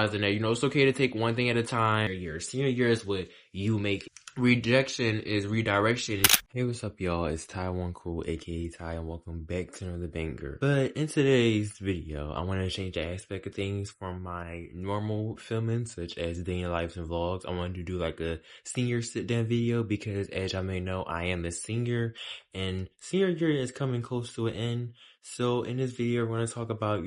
That, it's okay to take one thing at a time. Your senior year is what you make. Rejection is redirection. Hey, what's up, y'all? It's Taiwan Cool, aka Ty, and welcome back to another banger. But in today's video, I want to change the aspect of things from my normal filming, such as day in lives and vlogs. I wanted to do like a senior sit-down video because, as y'all may know, I am a senior, and senior year is coming close to an end. So in this video, we're going to talk about,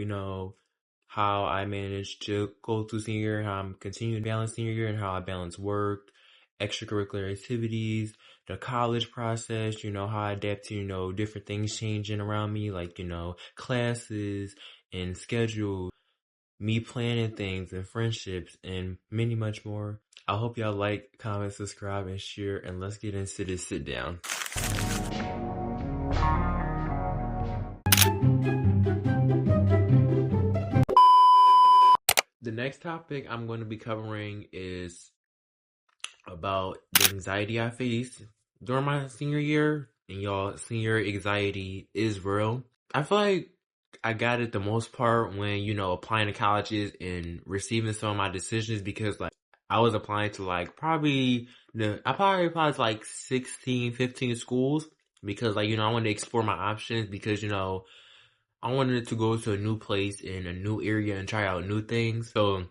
how I managed to go through senior year, how I'm continuing to balance senior year, and how I balance work, extracurricular activities, the college process, how I adapt to, different things changing around me, like, classes and schedules, me planning things and friendships, and many much more. I hope y'all like, comment, subscribe, and share, and let's get into this sit down. The next topic I'm going to be covering is about the anxiety I faced during my senior year. And y'all, senior anxiety is real. I feel like I got it the most part when, applying to colleges and receiving some of my decisions, because like I was applying to I probably applied to like 16, 15 schools because I wanted to explore my options because, I wanted to go to a new place in a new area and try out new things. So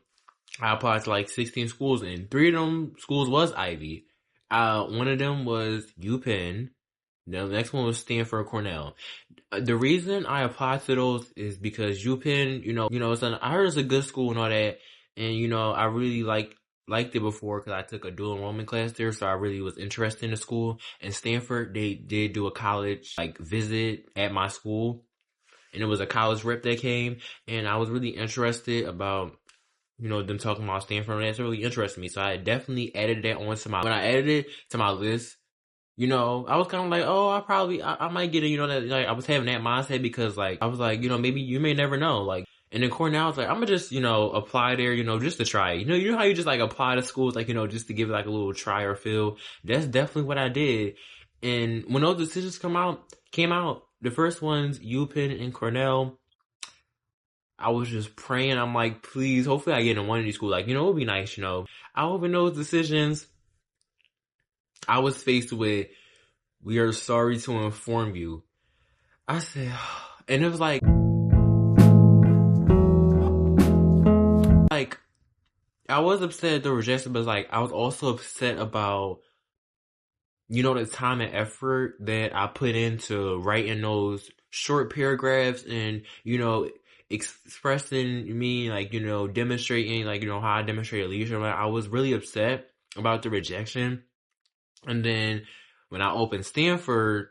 I applied to like 16 schools, and 3 of them schools was Ivy. One of them was UPenn. The next one was Stanford Cornell. The reason I applied to those is because UPenn, I heard it's a good school and all that, and I really liked it before because I took a dual enrollment class there, so I really was interested in the school. And Stanford, they did do a college visit at my school, and it was a college rep that came, and I was really interested about them talking about Stanford. That's really interested me. So I definitely added that onto when I added it to my list, I was kind of like, oh, I might get it, that, like, I was having that mindset because, like, I was like, maybe you may never know, like, and then Cornell, I was like, I'm gonna just, apply there, just to try it. You know how you just, like, apply to schools, like, just to give it, like, a little try or feel? That's definitely what I did. And when those decisions came out, the first ones, UPenn and Cornell, I was just praying. I'm like, please, hopefully I get in one of these schools. Like, it would be nice, I hope in those decisions, I was faced with, we are sorry to inform you. I said, and it was like, I was upset at the rejection, but I was also upset about, the time and effort that I put into writing those short paragraphs and, expressing me, demonstrating, how I demonstrated leadership. I was really upset about the rejection. And then when I opened Stanford,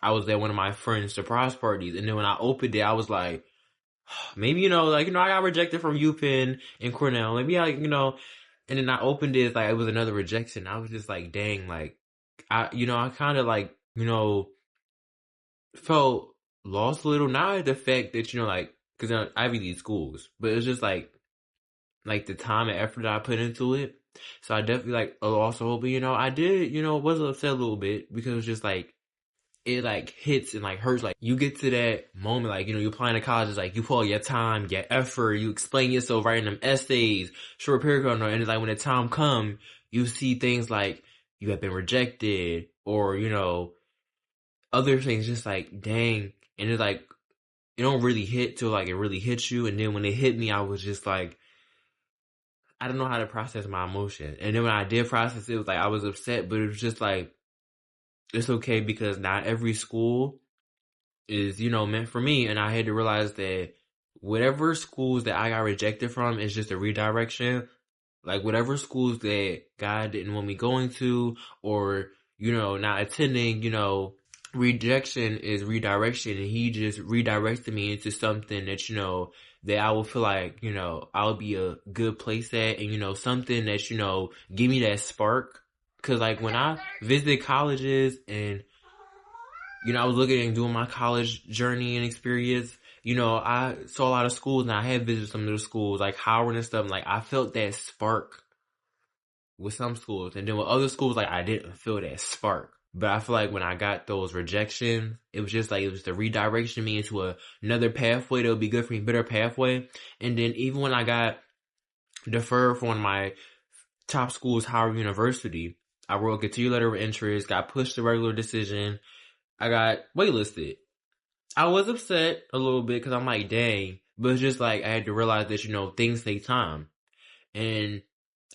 I was at one of my friends' surprise parties. And then when I opened it, I was like, maybe, I got rejected from UPenn and Cornell. Maybe and then I opened it, it was another rejection. I was just like, dang, I kind of felt lost a little. Not at the fact that, because Ivy League schools, but it's just like the time and effort that I put into it. So I definitely lost hope. But I did, was upset a little bit because it's just it hits and hurts. You get to that moment, you're applying to college, you put all your time, your effort, you explain yourself, writing them essays, short paragraph, and it's when the time come, you see things like you have been rejected or, other things just dang. And it's it don't really hit till it really hits you. And then when it hit me, I was just I don't know how to process my emotions. And then when I did process it, it was I was upset, but it was just it's okay because not every school is, meant for me. And I had to realize that whatever schools that I got rejected from is just a redirection. Whatever schools that God didn't want me going to or, not attending, rejection is redirection. And he just redirected me into something that, that I will feel I'll be a good place at and, something that, give me that spark. Cause when I visited colleges and, I was looking and doing my college journey and experience, I saw a lot of schools and I had visited some of the schools Howard and stuff. I felt that spark with some schools. And then with other schools, I didn't feel that spark. But I feel when I got those rejections, it was just it was the redirection me into another pathway that would be good for me, better pathway. And then even when I got deferred for one of my top schools, Howard University. I wrote a continued letter of interest, got pushed to regular decision. I got waitlisted. I was upset a little bit because I'm like, dang. But it's just like I had to realize that, things take time. And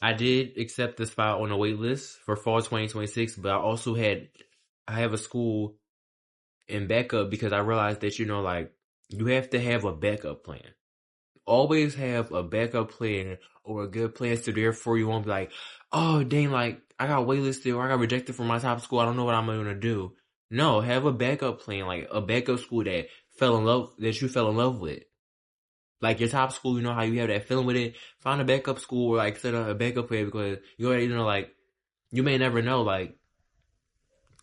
I did accept the spot on the wait list for fall 2026, but I have a school in backup because I realized that, like, you have to have a backup plan. Always have a backup plan or a good plan so therefore you won't be like, oh, dang, like, I got waitlisted or I got rejected from my top school. I don't know what I'm going to do. No, have a backup plan, like a backup school that you fell in love with. Like your top school, how you have that feeling with it. Find a backup school or like set up a backup plan because you already like you may never know, like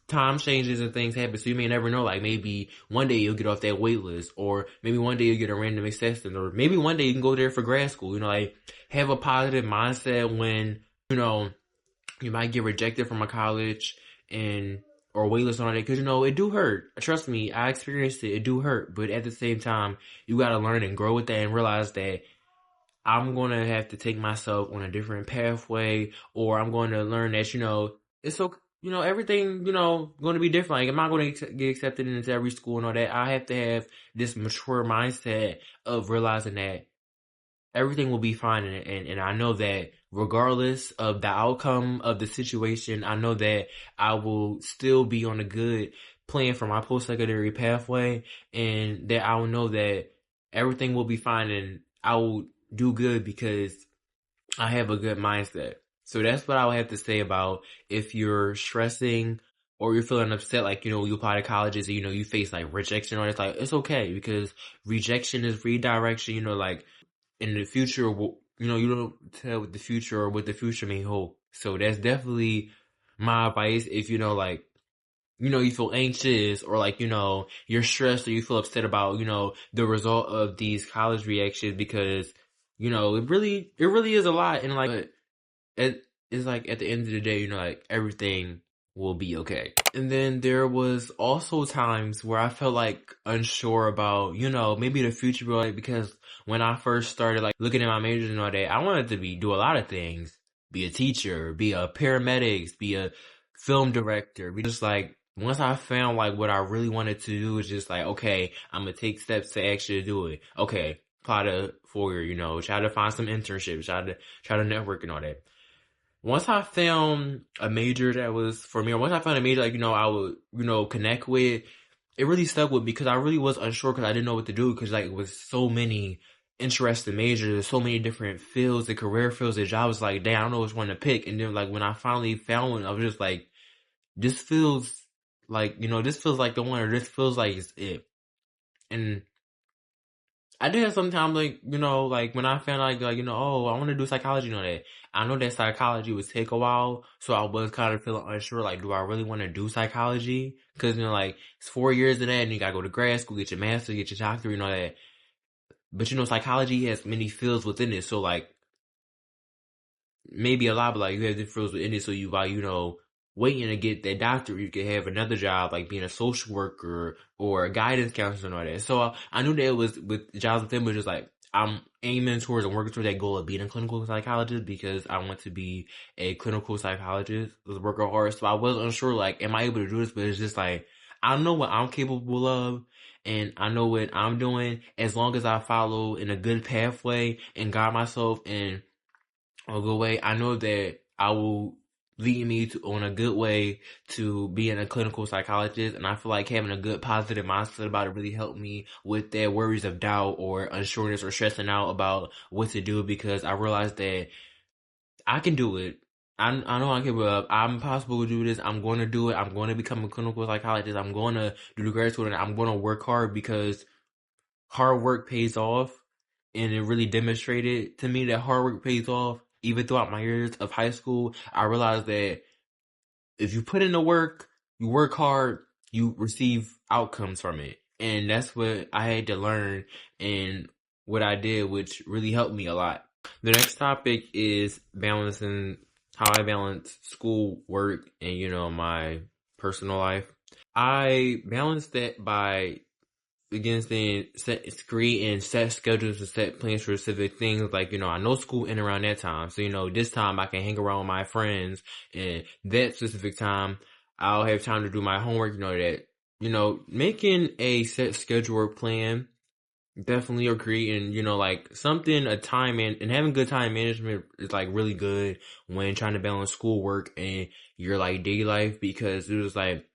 time changes and things happen, so you may never know, like maybe one day you'll get off that wait list, or maybe one day you'll get a random acceptance, or maybe one day you can go there for grad school. Like have a positive mindset when you might get rejected from a college and or waitlist on it, because it do hurt. Trust me, I experienced it. It do hurt, but at the same time, you gotta learn and grow with that and realize that I'm gonna have to take myself on a different pathway, or I'm going to learn that it's okay. Everything going to be different. Like, I'm not going to get accepted into every school and all that. I have to have this mature mindset of realizing that everything will be fine. And I know that regardless of the outcome of the situation, I know that I will still be on a good plan for my post-secondary pathway, and that I will know that everything will be fine and I will do good because I have a good mindset. So that's what I would have to say about if you're stressing or you're feeling upset, like, you apply to colleges and, you face like rejection, or it's like, it's okay because rejection is redirection, like in the future, you don't tell what the future or what the future may hold. So that's definitely my advice. If, like, you feel anxious or like, you're stressed or you feel upset about, the result of these college reactions, because, it really is a lot. And like, it's like at the end of the day, like everything will be okay. And then there was also times where I felt like unsure about, maybe the future, like, because when I first started like looking at my majors and all that, I wanted to do a lot of things, be a teacher, be a paramedics, be a film director, be just like, once I found like what I really wanted to do, is just like, okay, I'm gonna take steps to actually do it. Okay, apply to four-year, try to find some internships, try to network and all that. Once I found a major that was for me, or once I found a major like, I would, connect with, it really stuck with me because I really was unsure because I didn't know what to do, because like it was so many interesting majors, so many different fields and career fields that I was like, damn, I don't know which one to pick. And then like when I finally found one, I was just like, this feels this feels like the one, or this feels like it's it. And I did sometimes like when I found out oh, I want to do psychology, that. I know that psychology would take a while, so I was kind of feeling unsure, like, do I really want to do psychology? Because, like, it's 4 years of that, and you gotta go to grad school, get your master's, get your doctorate, that. But, psychology has many fields within it, so, like, maybe a lot, but, like, you have different fields within it, so you, while, waiting to get that doctorate, you could have another job, like being a social worker or a guidance counselor and all that. So I knew that it was with jobs with them, but just like, I'm aiming towards and working towards that goal of being a clinical psychologist, because I want to be a clinical psychologist, work hard. So I was unsure, like, am I able to do this? But it's just like, I know what I'm capable of, and I know what I'm doing, as long as I follow in a good pathway and guide myself in a good way. I know that I will lead me on a good way to being a clinical psychologist, and I feel like having a good positive mindset about it really helped me with that worries of doubt or unsureness or stressing out about what to do, because I realized that I can do it. I know I can. I'm possible to do this. I'm going to do it. I'm going to become a clinical psychologist. I'm going to do the grad school, and I'm going to work hard, because hard work pays off, and it really demonstrated to me that hard work pays off. Even throughout my years of high school, I realized that if you put in the work, you work hard, you receive outcomes from it. And that's what I had to learn, and what I did, which really helped me a lot. The next topic is how I balance school, work, and, my personal life. I balance that by against creating set schedules and set plans for specific things. Like, I know school end around that time. So, this time I can hang around with my friends, and that specific time I'll have time to do my homework, making a set schedule or plan. Definitely agree. And, like something, a time and having good time management is like really good when trying to balance schoolwork and your like daily life, because it was like,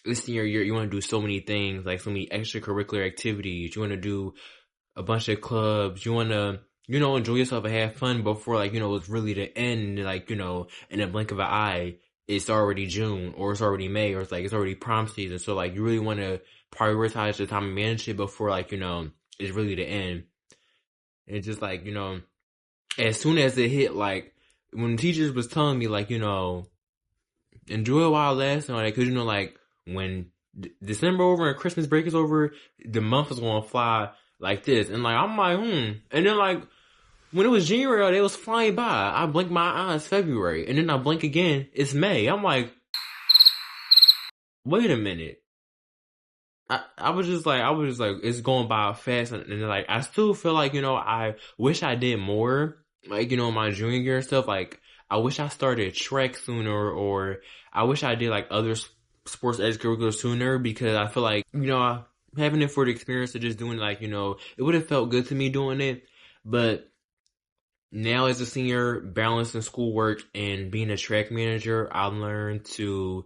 this year you want to do so many things, like so many extracurricular activities. You want to do a bunch of clubs. You want to, enjoy yourself and have fun before, like, it's really the end, like, in a blink of an eye, it's already June, or it's already May, or it's already prom season. So like, you really want to prioritize the time and manage it before, like, it's really the end. And it's just like, as soon as it hit, like, when teachers was telling me, like, enjoy it while it lasts, and all that, because, like, when December over and Christmas break is over, the month is going to fly like this. And, like, I'm like, And then, like, when it was January, it was flying by. I blinked my eyes, February. And then I blink again, it's May. I'm like, wait a minute. I was just like, it's going by fast. And like, I still feel like, I wish I did more. Like, my junior year and stuff. Like, I wish I started track sooner, or I wish I did like other sports extracurriculars sooner, because I feel like, having it for the experience of just doing, like, it would have felt good to me doing it. But now as a senior, balancing schoolwork and being a track manager, I learned to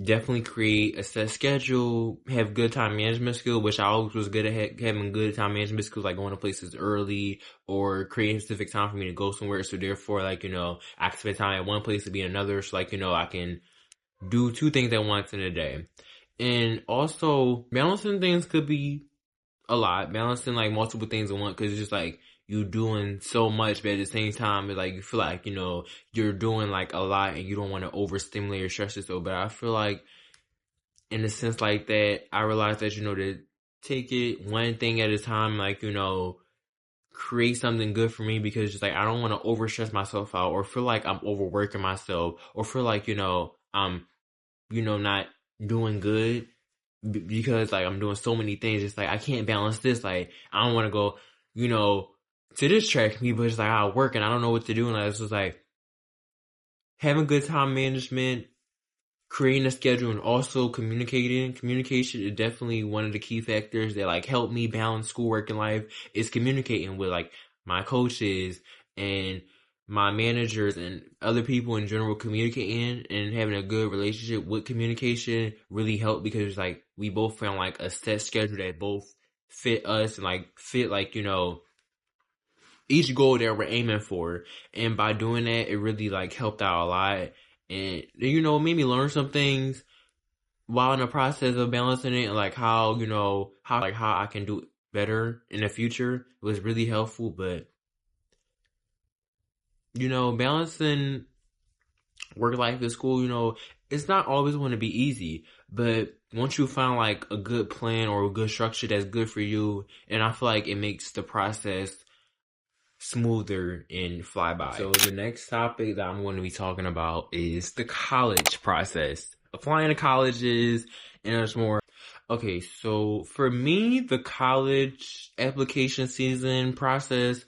definitely create a set schedule, have good time management skills, which I always was good at having good time management skills, like going to places early or creating specific time for me to go somewhere. So therefore, like, I can spend time at one place to be another. So like, I can do two things at once in a day. And also, balancing things could be a lot. Balancing like multiple things at once, because it's just like, you doing so much, but at the same time, it's like you feel like, you're doing like a lot and you don't want to overstimulate or stress yourself. But I feel like in a sense like that, I realized that, to take it one thing at a time, like, create something good for me, because just like, I don't want to overstress myself out or feel like I'm overworking myself, or feel like, I'm, not doing good because like I'm doing so many things. It's like, I can't balance this. Like, I don't want to go, to this track me, but it's like, I work and I don't know what to do. And it's just like, having good time management, creating a schedule, and also communicating. Communication is definitely one of the key factors that like help me balance schoolwork and life, is communicating with like my coaches and my managers and other people in general. Communicating and having a good relationship with communication really helped, because like we both found like a set schedule that both fit us and like fit like, each goal that we're aiming for. And by doing that, it really like helped out a lot. And, it made me learn some things while in the process of balancing it, and like how I can do better in the future. It was really helpful. But, balancing work life at school, it's not always going to be easy. But once you find like a good plan or a good structure that's good for you, and I feel like it makes the process smoother and fly by. So the next topic that I'm going to be talking about is the college process. Applying to colleges, and there's more. Okay, so for me, the college application season process,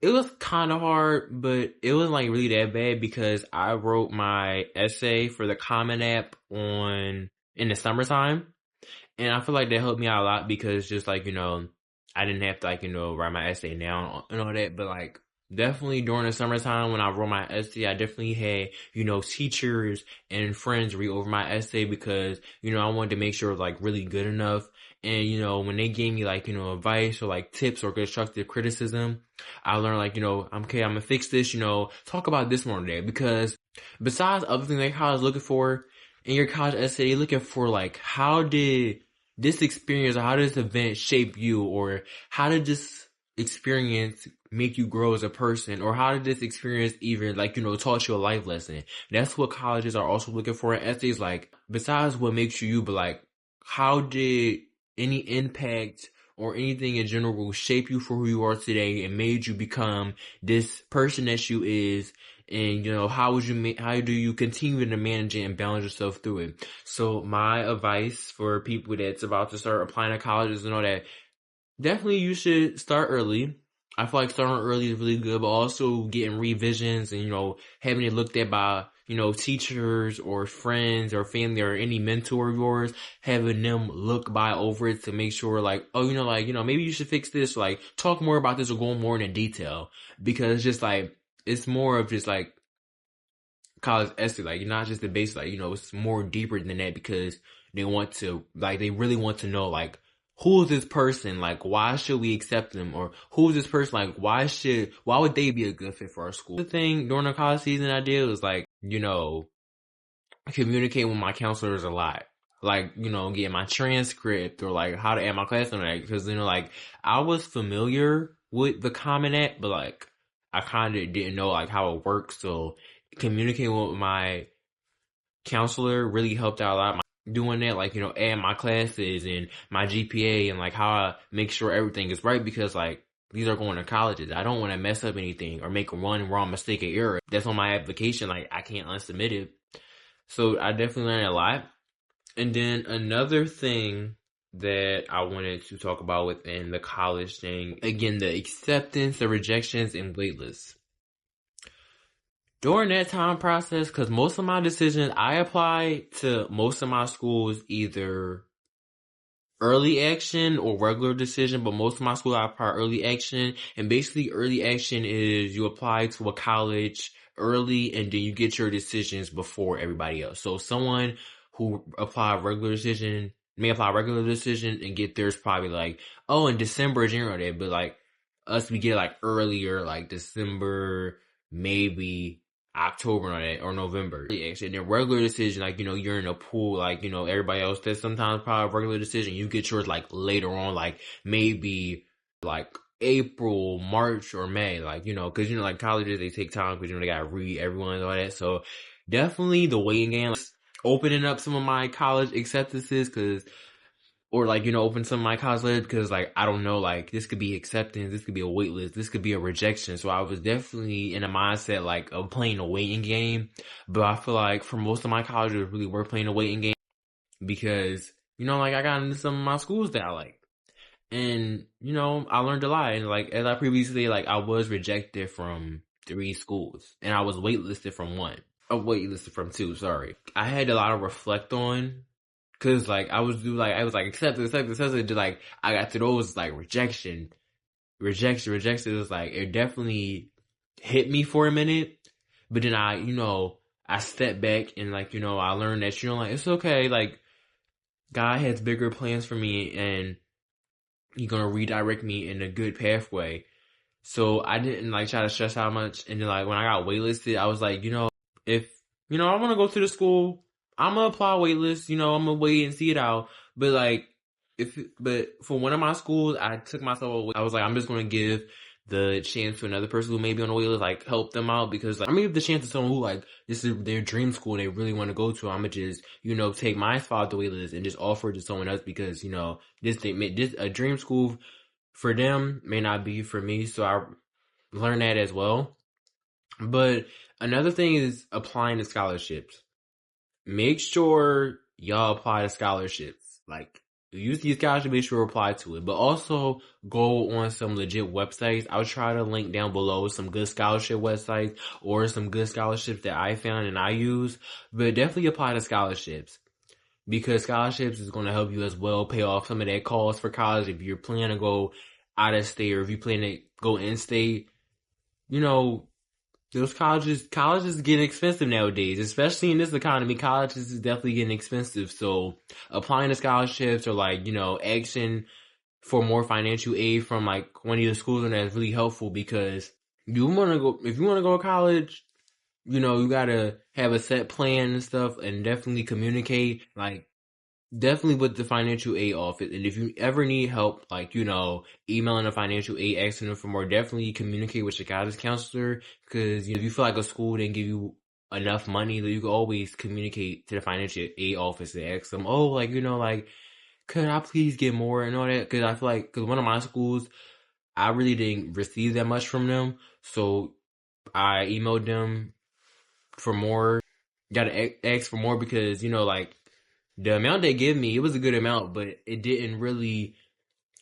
it was kind of hard, but it wasn't like really that bad, because I wrote my essay for the Common App in the summertime. And I feel like that helped me out a lot, because just like, I didn't have to like, write my essay down and all that. But like, definitely during the summertime when I wrote my essay, I definitely had, teachers and friends read over my essay, because, I wanted to make sure it was like really good enough. And, when they gave me like, advice or like tips or constructive criticism, I learned like, I'm going to fix this, talk about this more today. Because besides other things like college looking for in your college essay, you're looking for like, how did this experience, or how did this event shape you, or how did this experience make you grow as a person, or how did this experience even like, taught you a life lesson? That's what colleges are also looking for in essays. Like, besides what makes you, but like, how did any impact or anything in general will shape you for who you are today and made you become this person that you is. And, how do you continue to manage it and balance yourself through it? So my advice for people that's about to start applying to college is to know that definitely you should start early. I feel like starting early is really good, but also getting revisions and, having it looked at by, teachers or friends or family or any mentor of yours, having them look by over it to make sure like, oh, maybe you should fix this, like talk more about this or go more into detail, because it's just like, it's more of just like college essay, like not just the basic, like, it's more deeper than that, because they really want to know like, who is this person? Like, why should we accept them? Or who is this person? Like, why would they be a good fit for our school? The thing during the college season I did was like, communicate with my counselors a lot. Like, getting my transcript or like how to add my class on that. Because, like I was familiar with the Common App, but like I kind of didn't know like how it works. So communicating with my counselor really helped out a lot. Doing that, like, add my classes and my GPA and like how I make sure everything is right, because like these are going to colleges. I don't want to mess up anything or make one wrong mistake or error that's on my application. Like I can't unsubmit it. So I definitely learned a lot. And then another thing that I wanted to talk about within the college thing, again, the acceptance, the rejections, and waitlists. During that time process, because most of my decisions, I applied to most of my schools either early action or regular decision, but most of my schools I apply early action. And basically early action is you apply to a college early and then you get your decisions before everybody else. So someone who may apply regular decision and get theirs probably like, oh, in December, January, but like us, we get like earlier, like December, maybe October or November. Actually, and then regular decision, like, you're in a pool, like, everybody else does sometimes probably regular decision. You get yours like later on, like maybe like April, March, or May, like, cause like colleges, they take time because, they gotta read everyone and all that. So definitely the waiting game, opening up some of my college acceptances, or like, open some of my college letters, because like, I don't know, like this could be acceptance, this could be a wait list, this could be a rejection. So I was definitely in a mindset like of playing a waiting game. But I feel like for most of my colleges really were playing a waiting game, because, like I got into some of my schools that I like. And, I learned a lot. And like, as I previously, like I was rejected from 3 schools and I was waitlisted from 1. Waitlisted from 2, sorry. I had a lot to reflect on. Cause like I was accepted. Like I got to those like rejection. It was like, it definitely hit me for a minute. But then I stepped back and like, I learned that, like it's okay. Like God has bigger plans for me and He's gonna redirect me in a good pathway. So I didn't like try to stress out much. And then like when I got waitlisted, I was like, if I want to go to the school, I'm gonna apply waitlist. I'm gonna wait and see it out. But like, but for one of my schools, I took myself away. I was like, I'm just gonna give the chance to another person who may be on the waitlist, like help them out, because like, I'm gonna give the chance to someone who like this is their dream school and they really want to go to. I'm gonna just take my spot off the waitlist and just offer it to someone else, because this a dream school for them may not be for me. So I learned that as well. But another thing is applying to scholarships. Make sure y'all apply to scholarships. Like, use these scholarships, make sure you apply to it. But also go on some legit websites. I'll try to link down below some good scholarship websites or some good scholarships that I found and I use. But definitely apply to scholarships, because scholarships is going to help you as well pay off some of that cost for college. If you're planning to go out of state, or if you plan to go in state, those colleges getting expensive nowadays, especially in this economy. Colleges is definitely getting expensive. So applying to scholarships or like, asking for more financial aid from like one of your schools, and that's really helpful, because if you want to go to college, you gotta have a set plan and stuff, and definitely communicate, like definitely with the financial aid office. And if you ever need help, like, emailing a financial aid, asking them for more, definitely communicate with your guidance counselor. Because, if you feel like a school didn't give you enough money, then you can always communicate to the financial aid office and ask them, oh, like, could I please get more and all that? Because I feel like, because one of my schools, I really didn't receive that much from them. So I emailed them for more. Got to ask for more because, like the amount they give me, it was a good amount, but it didn't really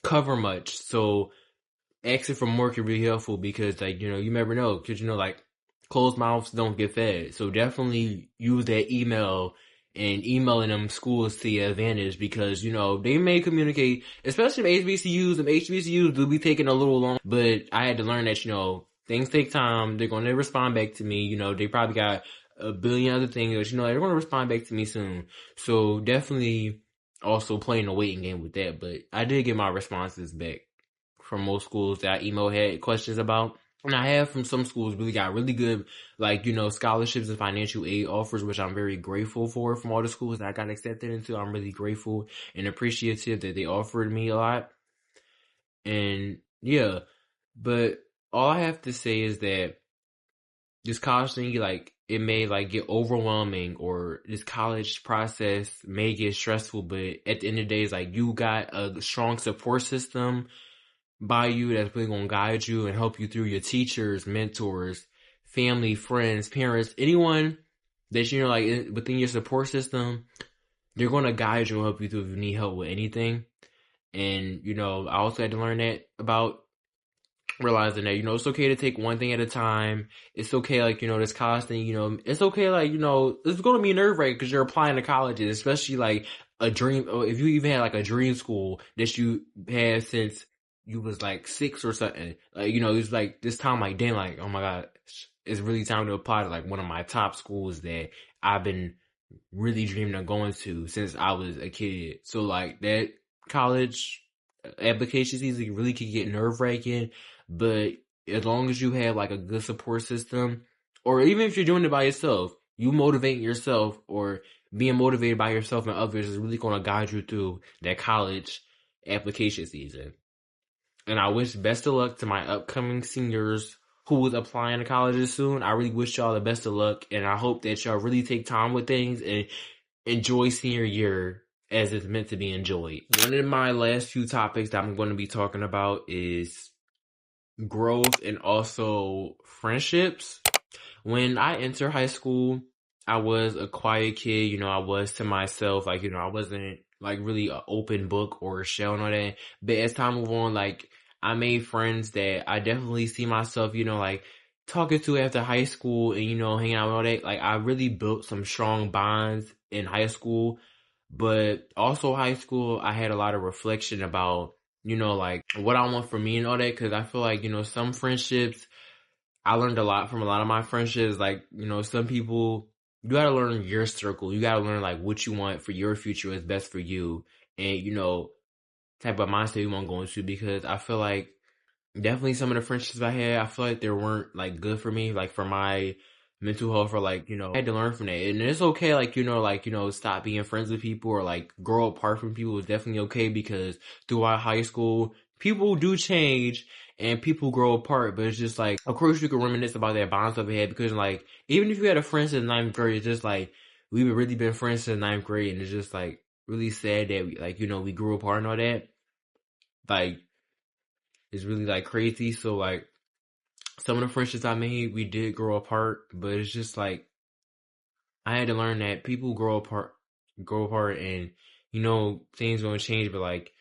cover much. So asking for more can be really helpful because, like, you never know. Because, like, closed mouths don't get fed. So definitely use that email and emailing them schools to your advantage because, they may communicate, especially HBCUs. Them HBCUs do be taking a little long, but I had to learn that, things take time. They're going to respond back to me. They probably got a billion other things, but, they're going to respond back to me soon. So definitely also playing a waiting game with that. But I did get my responses back from most schools that I email had questions about. And I have from some schools really got really good, like, scholarships and financial aid offers, which I'm very grateful for from all the schools that I got accepted into. I'm really grateful and appreciative that they offered me a lot. And yeah, but all I have to say is that this college thing, like, it may like get overwhelming or this college process may get stressful, but at the end of the day, it's like you got a strong support system by you that's really going to guide you and help you through your teachers, mentors, family, friends, parents, anyone that like within your support system. They're going to guide you and help you through if you need help with anything. And, I also had to learn that about realizing that, it's okay to take one thing at a time. It's okay, like, this college thing, it's okay, like, it's going to be nerve-wracking because you're applying to colleges, especially like a dream, or if you even had like a dream school that you had since you was like 6 or something, like, it's like this time, like, damn, like, oh my God, it's really time to apply to like one of my top schools that I've been really dreaming of going to since I was a kid. So like that college application season really could get nerve-wracking, but as long as you have like a good support system, or even if you're doing it by yourself, you motivating yourself or being motivated by yourself and others is really going to guide you through that college application season. And I wish best of luck to my upcoming seniors who is applying to colleges soon. I really wish y'all the best of luck, and I hope that y'all really take time with things and enjoy senior year as it's meant to be enjoyed. One of my last few topics that I'm going to be talking about is growth and also friendships. When I entered high school, I was a quiet kid. I was to myself. Like, I wasn't like really an open book or a shell and all that. But as time moved on, like, I made friends that I definitely see myself, like talking to after high school and, hanging out and all that. Like, I really built some strong bonds in high school. But also high school, I had a lot of reflection about, like what I want for me and all that. Cause I feel like, some friendships, I learned a lot from a lot of my friendships. Like, some people, you gotta learn your circle. You gotta learn like what you want for your future is best for you. And, type of mindset you want to go into, because I feel like definitely some of the friendships I had, I feel like they weren't like good for me, like for my mental health, or like, I had to learn from that. And it's okay, like, stop being friends with people or like grow apart from people is definitely okay, because throughout high school, people do change and people grow apart. But it's just like, of course you can reminisce about that bonds that we had, because like, even if you had a friend since 9th grade, it's just like, we've really been friends since 9th grade, and it's just like really sad that we, like, we grew apart and all that. Like, it's really like crazy. So like, some of the friendships I made, we did grow apart, but it's just like, I had to learn that people grow apart, and, things gonna change, but like,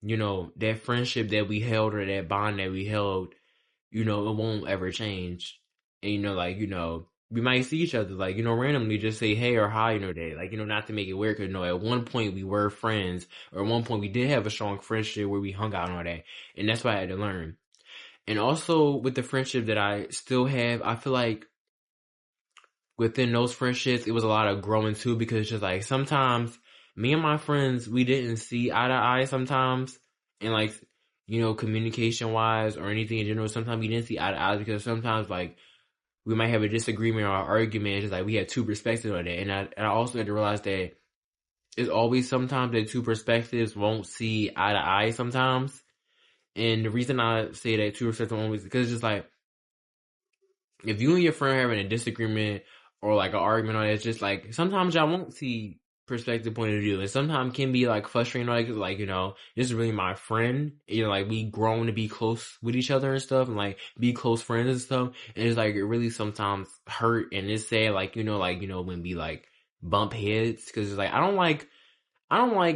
that friendship that we held, or that bond that we held, it won't ever change. And, like, we might see each other, like, randomly just say hey or hi, that, like, not to make it weird, because, at one point we were friends, or at one point we did have a strong friendship where we hung out and all that. And that's what I had to learn. And also with the friendship that I still have, I feel like within those friendships, it was a lot of growing too, because it's just like, sometimes me and my friends, we didn't see eye to eye sometimes. And like, communication wise or anything in general, sometimes we didn't see eye to eye, because sometimes like we might have a disagreement or an argument. It's just like we had two perspectives on it. And I also had to realize that it's always sometimes that two perspectives won't see eye to eye sometimes. And the reason I say that two perspectives won't, is because it's just like, if you and your friend are having a disagreement or like an argument on it, it's just like, sometimes y'all won't see perspective point of view, and sometimes can be like frustrating, like you know, this is really my friend, you know, like we grown to be close with each other and stuff, and like be close friends and stuff, and it's like it really sometimes hurt, and it's sad, like you know when we like bump heads, because it's like I don't like,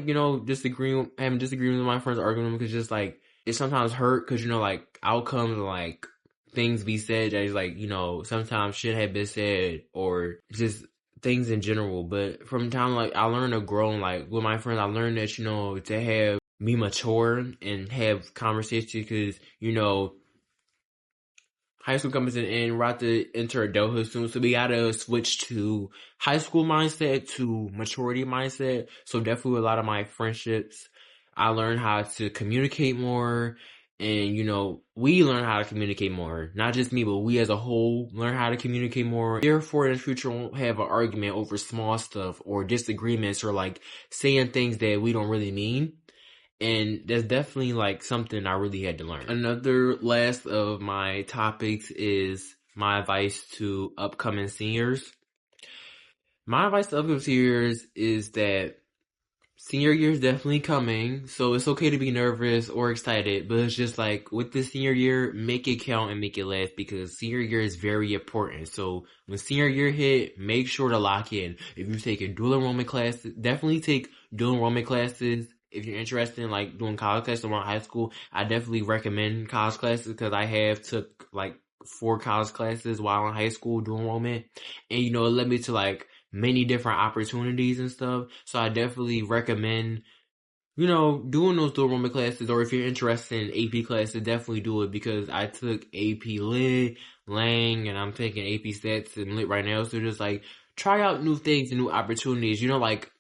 you know, having disagreements with my friends, arguing with them, because just like it sometimes hurt, because you know like outcomes and like things be said that is like, you know, sometimes should have been said, or just things in general. But from time, like I learned to grow, and like with my friends I learned that, you know, to have be mature and have conversations, because you know high school comes to an end, we're about to enter adulthood soon, so we gotta switch to high school mindset to maturity mindset. So definitely with a lot of my friendships, I learned how to communicate more, and you know, we learn how to communicate more. Not just me, but we as a whole learn how to communicate more. Therefore, in the future, won't have an argument over small stuff or disagreements or like saying things that we don't really mean. And that's definitely like something I really had to learn. Another last of my topics is my advice to upcoming seniors. My advice to upcoming seniors is that senior year is definitely coming, so it's okay to be nervous or excited, but it's just like with the senior year, make it count and make it last, because senior year is very important. So when senior year hit, make sure to lock in. If you're taking dual enrollment classes, definitely take dual enrollment classes. If you're interested in like doing college classes around high school, I definitely recommend college classes, because I have took like 4 college classes while in high school dual enrollment, and you know it led me to like many different opportunities and stuff. So I definitely recommend, you know, doing those dual enrollment classes, or if you're interested in AP classes, definitely do it, because I took AP Lit, Lang, and I'm taking AP Stats and Lit right now. So just like try out new things and new opportunities, you know, like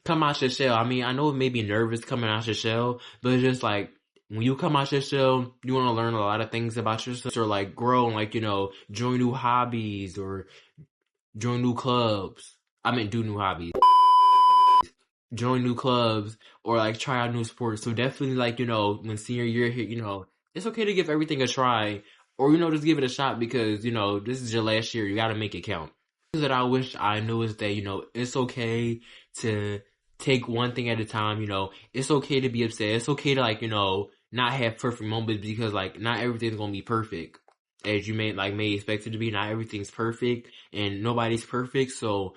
come out your shell. I mean, I know it may be nervous coming out your shell, but it's just like when you come out your shell, you want to learn a lot of things about yourself, or like grow, and like, you know, join new hobbies or join new clubs. I mean, do new hobbies. Join new clubs, or like try out new sports. So definitely, like, you know, when senior year hit, you know, it's okay to give everything a try, or, you know, just give it a shot, because, you know, this is your last year. You got to make it count. That I wish I knew is that, you know, it's okay to take one thing at a time. You know, it's okay to be upset. It's okay to, like, you know, not have perfect moments, because like not everything's gonna be perfect as you may expect it to be. Not everything's perfect, and nobody's perfect. So,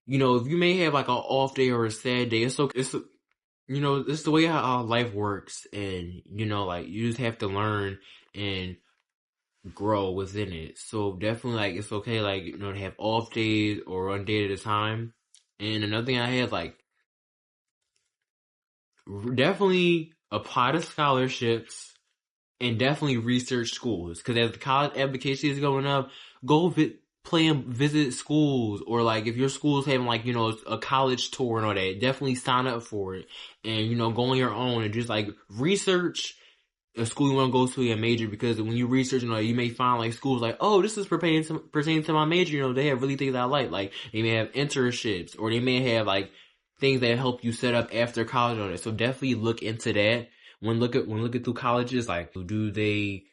you know, if you may have like an off day or a sad day, it's okay. You know, it's the way how life works, and you know, like you just have to learn and grow within it. So definitely, like, it's okay, like, you know, to have off days or one day at a time. And another thing I had, like, definitely apply to scholarships, and definitely research schools, because as the college application is going up, go visit schools, or like if your school's having like, you know, a college tour and all that, definitely sign up for it, and you know, go on your own and just like research a school you want to go to and major, because when you research, you know, you may find like schools like, oh, this is pertaining to my major, you know, they have really things I like they may have internships, or they may have like things that help you set up after college on it. So definitely look into that when looking through colleges. Like, do they,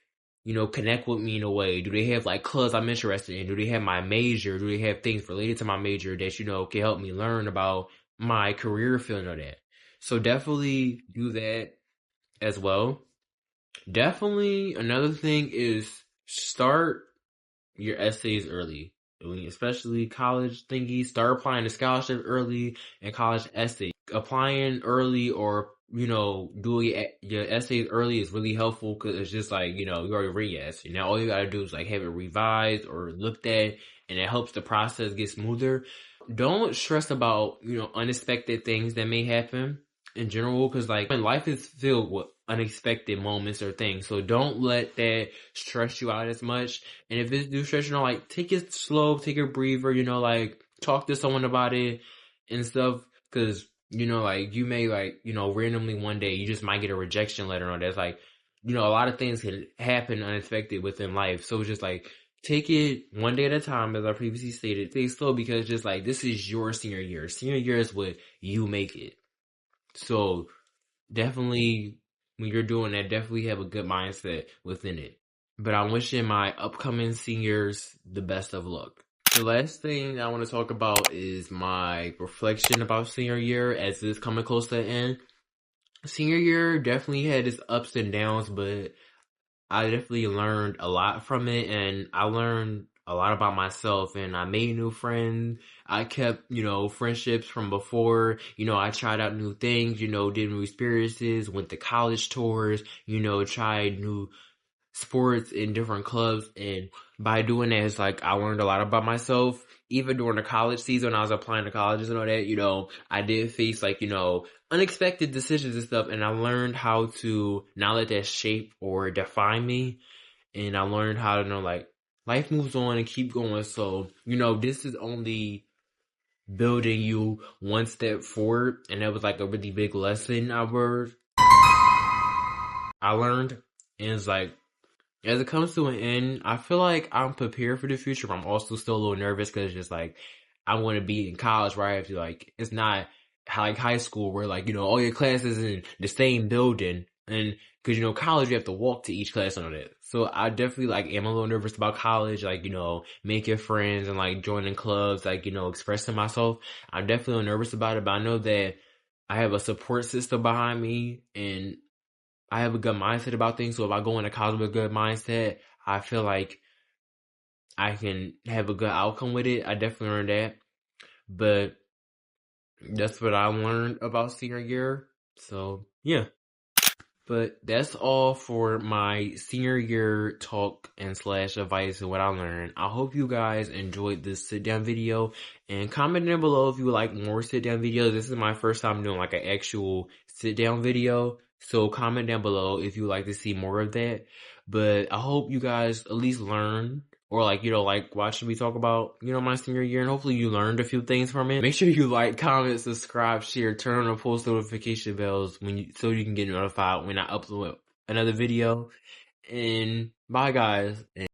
you know, connect with me in a way? Do they have like clubs I'm interested in? Do they have my major? Do they have things related to my major that, you know, can help me learn about my career field or that? So definitely do that as well. Definitely another thing is start your essays early. Especially college thingy, start applying to scholarship early and college essays. Applying early, or, you know, doing your essays early is really helpful, because it's just like, you know, you already read your essay. Now all you gotta do is like have it revised or looked at, and it helps the process get smoother. Don't stress about, you know, unexpected things that may happen in general, because like when life is filled with unexpected moments or things, so don't let that stress you out as much. And if it do stress you, know, like take it slow, take a breather, you know, like talk to someone about it and stuff, because you know, like you may like, you know, randomly one day you just might get a rejection letter on that's like, you know, a lot of things can happen unexpected within life. So it's just like take it one day at a time, as I previously stated. Take it slow, because just like this is your senior year. Senior year is what you make it. So definitely, when you're doing that, definitely have a good mindset within it. But I'm wishing my upcoming seniors the best of luck. The last thing I want to talk about is my reflection about senior year as it's coming close to the end. Senior year definitely had its ups and downs, but I definitely learned a lot from it, and I learned a lot about myself, and I made new friends. I kept, friendships from before. I tried out new things, did new experiences, went to college tours, tried new sports in different clubs, and by doing that, it's like I learned a lot about myself. Even during the college season, when I was applying to colleges and all that, I did face unexpected decisions and stuff, and I learned how to not let that shape or define me, and I learned how to know life moves on and keep going. So this is only building you one step forward, and that was like a really big lesson I learned, and it's like, as it comes to an end, I feel like I'm prepared for the future, but I'm also still a little nervous because it's just like, I want to be in college where I have to it's not like high school where all your classes in the same building. And because, college, you have to walk to each class and all that. So I definitely am a little nervous about college, making friends and joining clubs, expressing myself. I'm definitely a little nervous about it, but I know that I have a support system behind me, and I have a good mindset about things. So if I go into college with a good mindset, I feel like I can have a good outcome with it. I definitely learned that. But that's what I learned about senior year. So yeah. But that's all for my senior year talk and / advice and what I learned. I hope you guys enjoyed this sit down video, and comment down below if you would like more sit down videos. This is my first time doing an actual sit down video. So comment down below if you would like to see more of that. But I hope you guys at least learn, or watching me talk about, my senior year, and hopefully you learned a few things from it. Make sure you comment, subscribe, share, turn on the post notification bells so you can get notified when I upload another video. And bye guys.